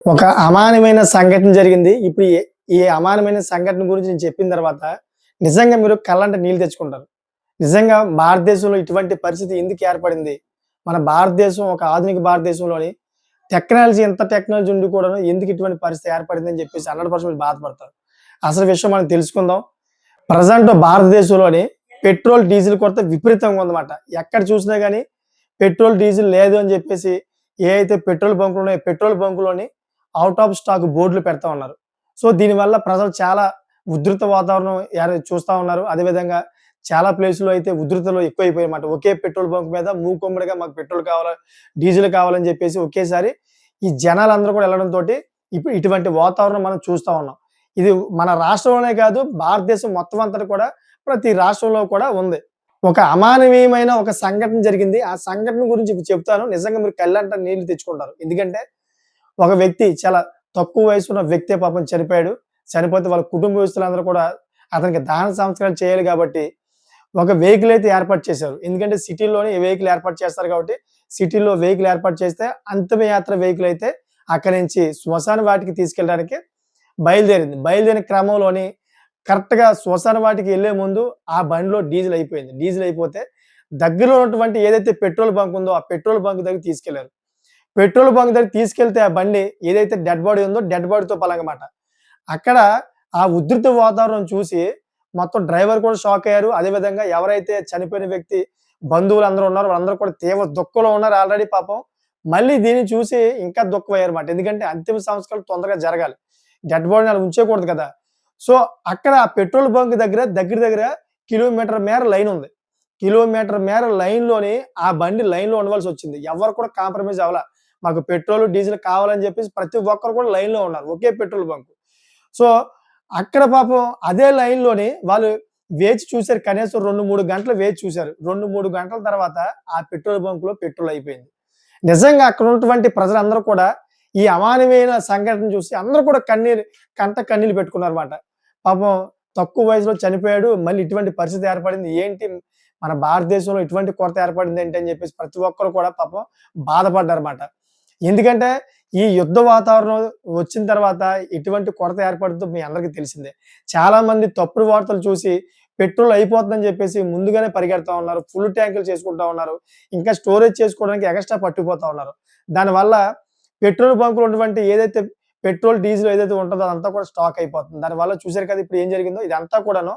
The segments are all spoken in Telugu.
ఒక అమానమైన సంఘటన జరిగింది. ఇప్పుడు ఈ అమానమైన సంఘటన గురించి నేను చెప్పిన తర్వాత నిజంగా మీరు కళ్ళంట నీళ్ళు తెచ్చుకుంటారు. నిజంగా భారతదేశంలో ఇటువంటి పరిస్థితి ఎందుకు ఏర్పడింది? మన భారతదేశం ఒక ఆధునిక భారతదేశంలోని ఎంత టెక్నాలజీ ఉండి కూడాను ఎందుకు ఇటువంటి పరిస్థితి ఏర్పడిందని చెప్పేసి 100% మీరు బాధపడతారు. అసలు విషయం మనం తెలుసుకుందాం. ప్రెజెంట్ భారతదేశంలోని పెట్రోల్, డీజిల్ కొరత విపరీతంగా ఉందన్నమాట. ఎక్కడ చూసినా గాని పెట్రోల్, డీజిల్ లేదు అని చెప్పేసి ఏ అయితే పెట్రోల్ బంకులు ఉన్నాయో పెట్రోల్ బంకులోని ఔట్ ఆఫ్ స్టాక్ బోర్డులు పెడతా ఉన్నారు. సో, దీనివల్ల ప్రజలు చాలా ఉధృత వాతావరణం చూస్తా ఉన్నారు. అదేవిధంగా చాలా ప్లేసుల్లో అయితే ఉధృతలు ఎక్కువైపోయాయన్నమాట. ఒకే పెట్రోల్ బంక్ మీద మూకుమ్మడిగా మాకు పెట్రోల్ కావాలా, డీజిల్ కావాలని చెప్పేసి ఒకేసారి ఈ జనాలందరూ కూడా ఎళ్ళడంతోటి ఇప్పుడు ఇటువంటి వాతావరణం మనం చూస్తా ఉన్నాం. ఇది మన రాష్ట్రంలోనే కాదు, భారతదేశం మొత్తం అంతట కూడా ప్రతి రాష్ట్రంలో కూడా ఉంది. ఒక అమానవీయమైన ఒక సంఘటన జరిగింది. ఆ సంఘటన గురించి ఇప్పుడు చెప్తాను. నిజంగా మీరు కళ్ళంట నీళ్లు తెచ్చుకుంటారు. ఎందుకంటే ఒక వ్యక్తి చాలా తక్కువ వయసున్న వ్యక్తే పాపం చనిపోయాడు. చనిపోతే వాళ్ళ కుటుంబస్తులందరూ కూడా అతనికి దహన సంస్కారాలు చేయాలి కాబట్టి ఒక వెహికల్ అయితే ఏర్పాటు చేశారు. ఎందుకంటే సిటీలోనే వెహికల్ ఏర్పాటు చేస్తారు కాబట్టి సిటీలో వెహికల్ ఏర్పాటు చేస్తే అంతిమయాత్ర వెహికల్ అయితే అక్కడి నుంచి శ్మశాన వాటికి తీసుకెళ్ళడానికి బయలుదేరింది. బయలుదేరిన క్రమంలోని కరెక్ట్‌గా శ్మశాన వాటికి ఎళ్ళే ముందు ఆ బండిలో డీజిల్ అయిపోయింది. డీజిల్ అయిపోతే దగ్గరలో ఉన్నటువంటి ఏదైతే పెట్రోల్ బంక్ ఉందో ఆ పెట్రోల్ బంక్ దగ్గరికి తీసుకెళ్లారు. పెట్రోల్ బంక్ దగ్గరికి తీసుకెళ్తే ఆ బండి ఏదైతే డెడ్ బాడీ ఉందో డెడ్ బాడీతో పలగమాట. అక్కడ ఆ ఉధృత వాతావరణం చూసి మొత్తం డ్రైవర్ కూడా షాక్ అయ్యారు. అదేవిధంగా ఎవరైతే చనిపోయిన వ్యక్తి బంధువులందరూ ఉన్నారో వాళ్ళందరూ కూడా తీవ్ర దుఃఖంలో ఉన్నారు ఆల్రెడీ పాపం. మళ్ళీ దీన్ని చూసి ఇంకా దుఃఖమయ్యారన్నమాట. ఎందుకంటే అంతిమ సంస్కారాలు తొందరగా జరగాలి. డెడ్ బాడీని అలా ఉంచేయకూడదు కదా! సో, అక్కడ పెట్రోల్ బంక్ దగ్గర కిలోమీటర్ మేర లైన్ ఉంది. కిలోమీటర్ మేర లైన్‌లోని ఆ బండి లైన్‌లో ఉండవలసొచ్చింది. ఎవరు కూడా కాంప్రమైజ్ అవ్వల. మాకు పెట్రోల్, డీజిల్ కావాలని చెప్పేసి ప్రతి ఒక్కరు కూడా లైన్‌లో ఉన్నారు. ఒకే పెట్రోల్ బంకు. సో, అక్కడ పాపం అదే లైన్‌లోని వాళ్ళు వేచి చూసారు. కనీసం 2, 3 గంటలు వేచి చూసారు. 2, 3 గంటల తర్వాత ఆ పెట్రోల్ బంక్‌లో పెట్రోల్ అయిపోయింది. నిజంగా అక్కడ ఉన్నటువంటి ప్రజలందరూ కూడా ఈ అమానవీయమైన సంఘటన చూసి అందరూ కూడా కన్నీళ్లు పెట్టుకున్నారన్నమాట. పాపం తక్కువ వయసులో చనిపోయాడు. మళ్ళీ ఇటువంటి పరిస్థితి ఏర్పడింది. ఏంటి మన భారతదేశంలో ఇటువంటి కొరత ఏర్పడింది ఏంటి అని చెప్పేసి ప్రతి ఒక్కరు కూడా పాపం బాధపడ్డారన్నమాట. ఎందుకంటే ఈ యుద్ధ వాతావరణం వచ్చిన తర్వాత ఎటువంటి కొరత ఏర్పడుతుందో మీ అందరికీ తెలిసిందే. చాలామంది తప్పుడు వార్తలు చూసి పెట్రోల్ అయిపోతుందని చెప్పేసి ముందుగానే పరిగెడతా ఉన్నారు. ఫుల్ ట్యాంకులు చేసుకుంటా ఉన్నారు. ఇంకా స్టోరేజ్ చేసుకోవడానికి ఎక్స్‌ట్రా పట్టుకుపోతా ఉన్నారు. దానివల్ల పెట్రోల్ బంకులో ఉన్నటువంటి ఏదైతే పెట్రోల్, డీజిల్ ఏదైతే ఉంటదో అదంతా కూడా స్టాక్ అయిపోతుంది. దానివల్ల చూసారు కదా ఇప్పుడు ఏం జరిగిందో ఇదంతా కూడాను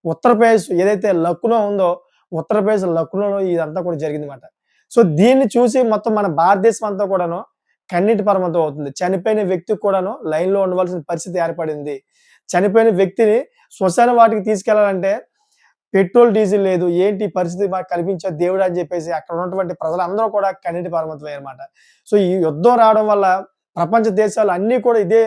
ఉత్తరప్రదేశ్ ఏదైతే లక్నో ఉందో ఉత్తరప్రదేశ్ లక్నోలో ఇదంతా కూడా జరిగిందన్నమాట. సో, దీన్ని చూసి మొత్తం మన భారతదేశం అంతా కూడాను కన్నీటి పరమంతం అవుతుంది. చనిపోయిన వ్యక్తికి కూడాను లైన్‌లో ఉండవలసిన పరిస్థితి ఏర్పడింది. చనిపోయిన వ్యక్తిని శ్మశాన వాటికి తీసుకెళ్లాలంటే పెట్రోల్, డీజిల్ లేదు. ఏంటి పరిస్థితి మాకు కల్పించావు దేవుడా అని చెప్పేసి అక్కడ ఉన్నటువంటి ప్రజలందరూ కూడా కన్నీటి పరమతమయ్యారన్నమాట. సో, ఈ యుద్ధం రావడం వల్ల ప్రపంచ దేశాలు అన్నీ కూడా ఇదే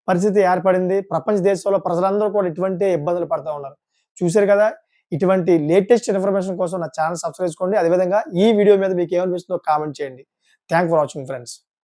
పరిస్థితి ఏర్పడింది. ప్రపంచ దేశాల్లో ప్రజలందరూ కూడా ఇటువంటే ఇబ్బందులు పడతా ఉన్నారు. చూసారు కదా! ఇటువంటి లేటెస్ట్ ఇన్ఫర్మేషన్ కోసం నా ఛానెల్ సబ్స్క్రైబ్ చేసుకోండి. అదేవిధంగా ఈ వీడియో మీద మీకేమనిపిస్తుందో కామెంట్ చేయండి. Thank for watching friends.